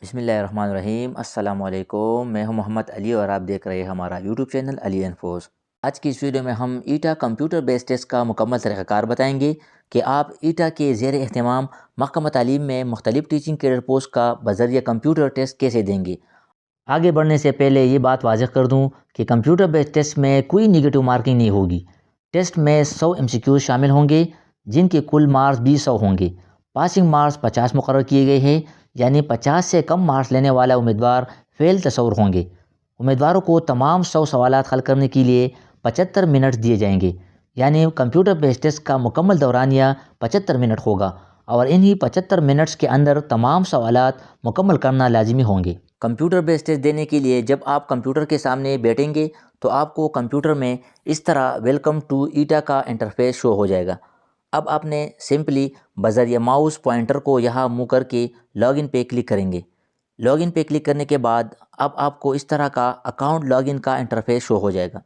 بسم اللہ الرحمن الرحیم۔ السلام علیکم، میں ہوں محمد علی اور آپ دیکھ رہے ہیں ہمارا یوٹیوب چینل علی انفوز۔ آج کی اس ویڈیو میں ہم ایٹا کمپیوٹر بیس ٹیسٹ کا مکمل طریقہ کار بتائیں گے کہ آپ ایٹا کے زیر اہتمام محکمہ تعلیم میں مختلف ٹیچنگ کیریئر پوسٹ کا بذریعہ کمپیوٹر ٹیسٹ کیسے دیں گے۔ آگے بڑھنے سے پہلے یہ بات واضح کر دوں کہ کمپیوٹر بیس ٹیسٹ میں کوئی نگیٹو مارکنگ نہیں ہوگی۔ ٹیسٹ میں 100 MCQs شامل ہوں گے جن کے کل مارکس 200 ہوں گے۔ پاسنگ مارکس 50 مقرر کیے گئے ہیں، یعنی 50 سے کم مارکس لینے والا امیدوار فیل تصور ہوں گے۔ امیدواروں کو تمام 100 سوالات حل کرنے کے لیے 75 منٹ دیے جائیں گے، یعنی کمپیوٹر بیس ٹیسٹ کا مکمل دورانیہ 75 منٹ ہوگا اور انہی 75 منٹس کے اندر تمام سوالات مکمل کرنا لازمی ہوں گے۔ کمپیوٹر بیس ٹیسٹ دینے کے لیے جب آپ کمپیوٹر کے سامنے بیٹھیں گے تو آپ کو کمپیوٹر میں اس طرح ویلکم ٹو ایٹا کا انٹرفیس شو ہو جائے گا۔ اب آپ نے سمپلی بذریعہ ماؤس پوائنٹر کو یہاں موو کر کے لاگ ان پہ کلک کریں گے۔ لاگ ان پہ کلک کرنے کے بعد اب آپ کو اس طرح کا اکاؤنٹ لاگ ان کا انٹرفیس شو ہو جائے گا۔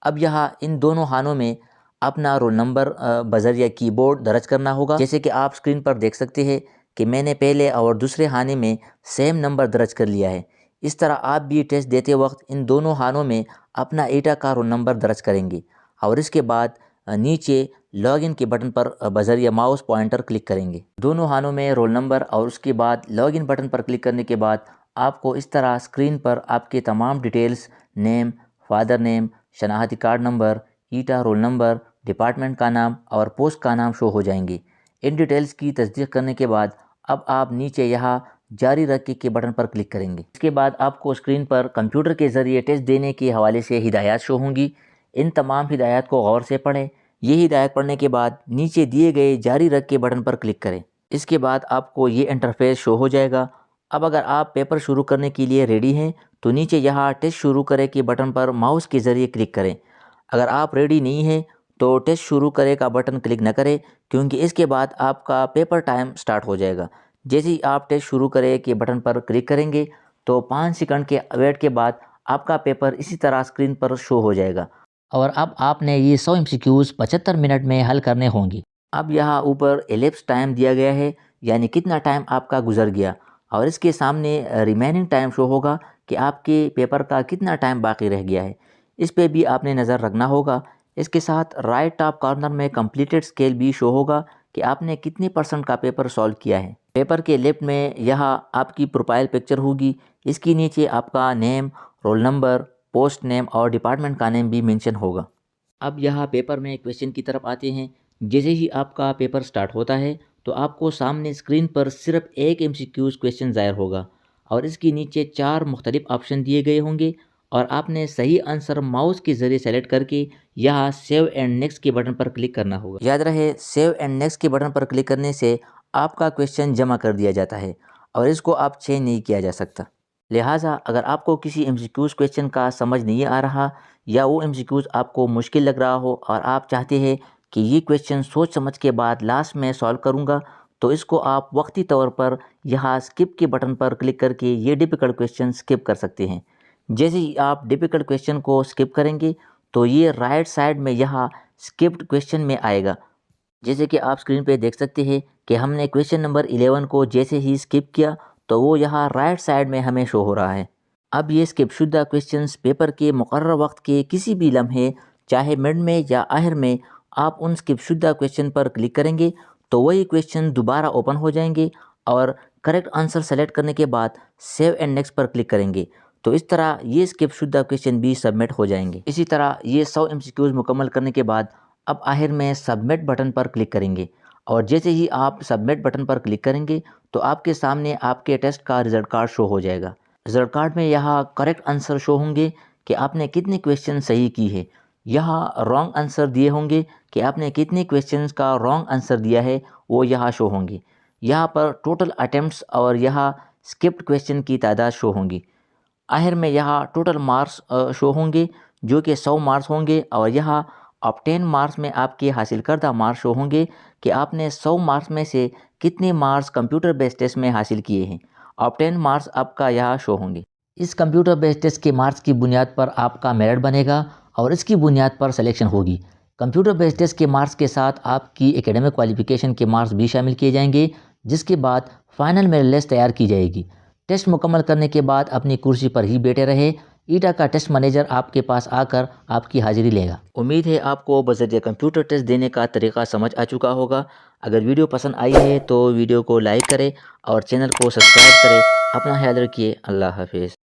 اب یہاں ان دونوں خانوں میں اپنا رول نمبر بذریعہ کی بورڈ درج کرنا ہوگا، جیسے کہ آپ اسکرین پر دیکھ سکتے ہیں کہ میں نے پہلے اور دوسرے خانے میں سیم نمبر درج کر لیا ہے۔ اس طرح آپ بھی ٹیسٹ دیتے وقت ان دونوں خانوں میں اپنا ایٹا کا رول نمبر درج کریں گے اور اس کے بعد نیچے لاگ ان کے بٹن پر بذریعہ ماؤس پوائنٹر کلک کریں گے۔ دونوں خانوں میں رول نمبر اور اس کے بعد log in button per click کرنے کے بعد آپ کو اس طرح اسکرین پر آپ کے تمام ڈیٹیلز، نیم، فادر نیم، شناختی کارڈ نمبر، ایٹا رول نمبر، ڈپارٹمنٹ کا نام اور پوسٹ کا نام شو ہو جائیں گے۔ ان ڈیٹیلز کی تصدیق کرنے کے بعد اب آپ نیچے یہاں جاری رکھے کے بٹن پر کلک کریں گے۔ اس کے بعد آپ کو اسکرین پر کمپیوٹر کے ذریعے ٹیسٹ دینے کے حوالے سے ہدایات شو ہوں گی۔ ان تمام ہدایات کو غور سے پڑھیں۔ یہ ہدایت پڑھنے کے بعد نیچے دیے گئے جاری رکھ کے بٹن پر کلک کریں۔ اس کے بعد آپ کو یہ انٹرفیس شو ہو جائے گا۔ اب اگر آپ پیپر شروع کرنے کے لیے ریڈی ہیں تو نیچے یہاں ٹیسٹ شروع کرے کے بٹن پر ماؤس کے ذریعے کلک کریں۔ اگر آپ ریڈی نہیں ہیں تو ٹیسٹ شروع کرے کا بٹن کلک نہ کریں، کیونکہ اس کے بعد آپ کا پیپر ٹائم سٹارٹ ہو جائے گا۔ جیسے ہی آپ ٹیسٹ شروع کرے کے بٹن پر کلک کریں گے تو 5 سیکنڈ کے ویٹ کے بعد آپ کا پیپر اسی طرح اسکرین پر شو ہو جائے گا اور اب آپ نے یہ 100 MCQs 75 منٹ میں حل کرنے ہوں گے۔ اب یہاں اوپر ایلپس ٹائم دیا گیا ہے، یعنی کتنا ٹائم آپ کا گزر گیا، اور اس کے سامنے ریمیننگ ٹائم شو ہوگا کہ آپ کے پیپر کا کتنا ٹائم باقی رہ گیا ہے۔ اس پہ بھی آپ نے نظر رکھنا ہوگا۔ اس کے ساتھ رائٹ ٹاپ کارنر میں کمپلیٹڈ اسکیل بھی شو ہوگا کہ آپ نے کتنی % کا پیپر سالو کیا ہے۔ پیپر کے لیفٹ میں یہاں آپ کی پروفائل پکچر ہوگی، اس کے نیچے آپ کا نیم، رول نمبر، پوسٹ نیم اور ڈپارٹمنٹ کا نیم بھی مینشن ہوگا۔ اب یہاں پیپر میں کویشچن کی طرف آتے ہیں۔ جیسے ہی آپ کا پیپر سٹارٹ ہوتا ہے تو آپ کو سامنے اسکرین پر صرف ایک MCQs کویشچن ظاہر ہوگا اور اس کے نیچے 4 مختلف آپشن دیے گئے ہوں گے اور آپ نے صحیح آنسر ماؤس کے ذریعے سیلیکٹ کر کے یہاں سیو اینڈ نیکسٹ کے بٹن پر کلک کرنا ہوگا۔ یاد رہے، سیو اینڈ نیکسٹ کے بٹن پر کلک کرنے سے آپ کا کویشچن جمع کر دیا جاتا ہے اور اس کو آپ چینج نہیں کیا جا سکتا۔ لہٰذا اگر آپ کو کسی MCQs کویشچن کا سمجھ نہیں آ رہا یا وہ MCQs آپ کو مشکل لگ رہا ہو اور آپ چاہتے ہیں کہ یہ کویشچن سوچ سمجھ کے بعد لاسٹ میں سالو کروں گا، تو اس کو آپ وقتی طور پر یہاں اسکپ کے بٹن پر کلک کر کے یہ ڈیفیکلٹ کویشچن اسکپ کر سکتے ہیں۔ جیسے ہی آپ ڈیفیکلٹ کویشچن کو اسکپ کریں گے تو یہ رائٹ سائڈ میں یہاں اسکپڈ کویشچن میں آئے گا۔ جیسے کہ آپ اسکرین پہ دیکھ سکتے ہیں کہ ہم نے کویشچن نمبر 11 کو جیسے ہی اسکپ کیا تو وہ یہاں رائٹ سائڈ میں ہمیں شو ہو رہا ہے۔ اب یہ اسکپ شدہ کویشچنز پیپر کے مقررہ وقت کے کسی بھی لمحے، چاہے مڈ میں یا آخر میں، آپ ان اسکپ شدہ کویشچن پر کلک کریں گے تو وہی کویشچن دوبارہ اوپن ہو جائیں گے اور کریکٹ آنسر سلیکٹ کرنے کے بعد save and next per click کریں گے تو اس طرح یہ اسکپ شدہ کویشچن بھی سبمٹ ہو جائیں گے۔ اسی طرح یہ 100 MCQs مکمل کرنے کے بعد اب آخر میں سبمٹ بٹن پر کلک کریں گے اور جیسے ہی آپ سبمٹ بٹن پر کلک کریں گے تو آپ کے سامنے آپ کے ٹیسٹ کا رزلٹ کارڈ شو ہو جائے گا۔ رزلٹ کارڈ میں یہاں کریکٹ آنسر شو ہوں گے کہ آپ نے کتنے کویشچن صحیح کی ہے۔ یہاں رانگ آنسر دیے ہوں گے کہ آپ نے کتنے کویشچنز کا رانگ آنسر دیا ہے، وہ یہاں شو ہوں گے۔ یہاں پر ٹوٹل اٹیمپٹس اور یہاں اسکپڈ کویشچن کی تعداد شو ہوں گی۔ آخر میں یہاں ٹوٹل مارکس شو ہوں گے جو کہ 100 مارکس ہوں گے اور یہاں آبٹین مارکس میں آپ کے حاصل کردہ مارکس شو ہوں گے کہ آپ نے 100 مارکس میں سے کتنے مارکس کمپیوٹر بیس ٹیسٹ میں حاصل کیے ہیں۔ آبٹین مارکس آپ کا یہاں شو ہوں گے۔ اس کمپیوٹر بیس ٹیسٹ کے مارکس کی بنیاد پر آپ کا میرٹ بنے گا اور اس کی بنیاد پر سلیکشن ہوگی۔ کمپیوٹر بیس ٹیسٹ کے مارکس کے ساتھ آپ کی ایکیڈمک کوالیفیکیشن کے مارکس بھی شامل کیے جائیں گے، جس کے بعد فائنل میرٹ لسٹ تیار کی جائے گی۔ ٹیسٹ مکمل کرنے کے بعد اپنی کرسی پر ہی بیٹھے رہے۔ ایٹا کا ٹیسٹ منیجر آپ کے پاس آ کر آپ کی حاضری لے گا۔ امید ہے آپ کو بذریعہ کمپیوٹر ٹیسٹ دینے کا طریقہ سمجھ آ چکا ہوگا۔ اگر ویڈیو پسند آئی ہے تو ویڈیو کو لائک کریں اور چینل کو سبسکرائب کریں۔ اپنا خیال رکھیے۔ اللہ حافظ۔